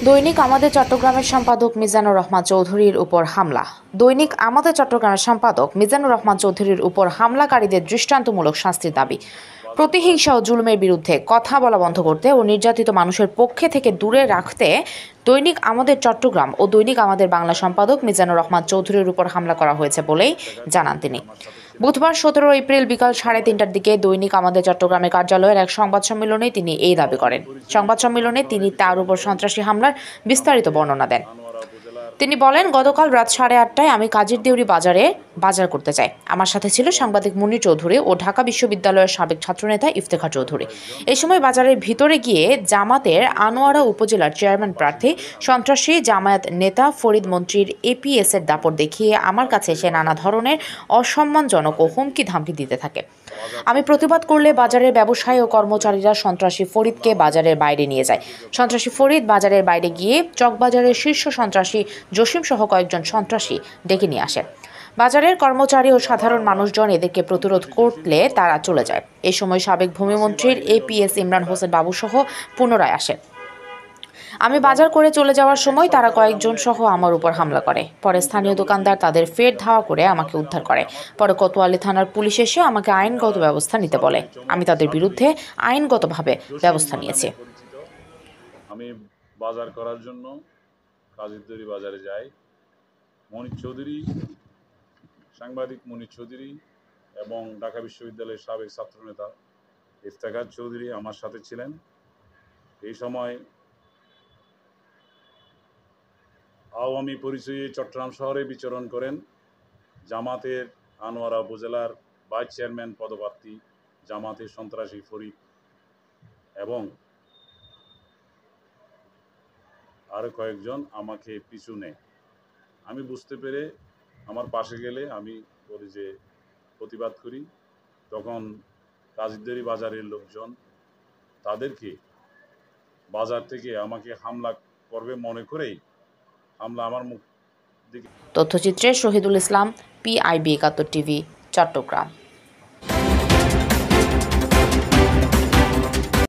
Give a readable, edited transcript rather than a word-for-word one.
দৈনিক আমাদের চট্টগ্রামের সম্পাদক মিজানুর রহমান চৌধুরীর উপর হামলা। দৈনিক আমাদের চট্টগ্রামের সম্পাদক মিজানুর রহমান চৌধুরীর উপর হামলাকারীদের দৃষ্টান্তমূলক শাস্তির দাবি। প্রতিহিংসা ও জুলুমের বিরুদ্ধে কথা বলা বন্ধ করতে ও নির্যাতিত মানুষের পক্ষে থেকে দূরে রাখতে দৈনিক আমাদের চট্টগ্রাম ও দৈনিক আমাদের বাংলা সম্পাদক মিজানুর রহমান চৌধুরীর উপর হামলা করা হয়েছে বলেই জানান তিনি। বুধবার 17 এপ্রিল বিকাল 3:30টার দিকে দৈনিক আমাদের চট্টগ্রামের কার্যালয়ের এক সংবাদ সম্মেলনে তিনি এই দাবি করেন। সংবাদ সম্মেলনে তিনি তার উপর সন্ত্রাসী হামলার বিস্তারিত বর্ণনা দেন। তিনি বলেন, গতকাল রাত 8:30টায় আমি কাজিরদেউরি বাজারে বাজার করতে যাই। আমার সাথে ছিল সাংবাদিক মুনির চৌধুরী ও ঢাকা বিশ্ববিদ্যালয়ের সাবেক ছাত্রনেতা ইফতেখার চৌধুরী। এই সময় বাজারের ভিতরে গিয়ে জামাতের আনোয়ারা উপজেলার চেয়ারম্যান প্রার্থী সন্ত্রাসী জামায়াত নেতা ফরিদ মন্ত্রীর এপিএসের দাপট দেখিয়ে আমার কাছে এসে নানা ধরনের অসম্মানজনক ও হুমকি ধামকি দিতে থাকে। আমি প্রতিবাদ করলে বাজারের ব্যবসায়ী ও কর্মচারীরা সন্ত্রাসী ফরিদকে বাজারের বাইরে নিয়ে যায়। সন্ত্রাসী ফরিদ বাজারের বাইরে গিয়ে চকবাজারের শীর্ষ সন্ত্রাসী জসিম সহ কয়েকজন সন্ত্রাসী ডেকে নিয়ে আসে। বাজারের কর্মচারী ও সাধারণ মানুষজন এদেরকে প্রতিরোধ করলে তারা চলে যায়। এই সময় সাবেক ভূমিমন্ত্রীর এপিএস ইমরান হোসেন বাবু সহ পুনরায় আসে। আমি বাজার করে চলে যাওয়ার সময় তারা কয়েকজন সহ আমার উপর হামলা করে। পরে স্থানীয় দোকানদার তাদের ফের ধাওয়া করে আমাকে উদ্ধার করে। পরে কোতোয়ালি থানার পুলিশ এসে আমাকে আইনগত ব্যবস্থা নিতে বলে। আমি তাদের বিরুদ্ধে আইনগতভাবে ব্যবস্থা নিয়েছি। আমি বাজার করার জন্য কাজিরদেউরি বাজারে যাই। মনির চৌধুরী, সাংবাদিক মনির চৌধুরী এবং ঢাকা বিশ্ববিদ্যালয়ের সাবেক ছাত্রনেতা ইফতেখার চৌধুরী আমার সাথে ছিলেন। এই সময় আওয়ামী পরিচয়ে চট্টগ্রাম শহরে বিচরণ করেন জামাতের আনোয়ারা উপজেলার ভাইস চেয়ারম্যান পদপ্রার্থী জামাতের সন্ত্রাসী ফরিদ এবং আরও কয়েকজন আমাকে পিছু নেয়। আমি বুঝতে পেরে আমার পাশে গেলে আমি বলি যে প্রতিবাদ করি। তখন কাজিরদেউরি বাজারের লোকজন তাদেরকে বাজার থেকে আমাকে হামলা করবে মনে করেই হামলা আমার মুখ দিকে। তথ্যচিত্রে শহীদুল ইসলাম, PIB 71 টিভি, চট্টগ্রাম।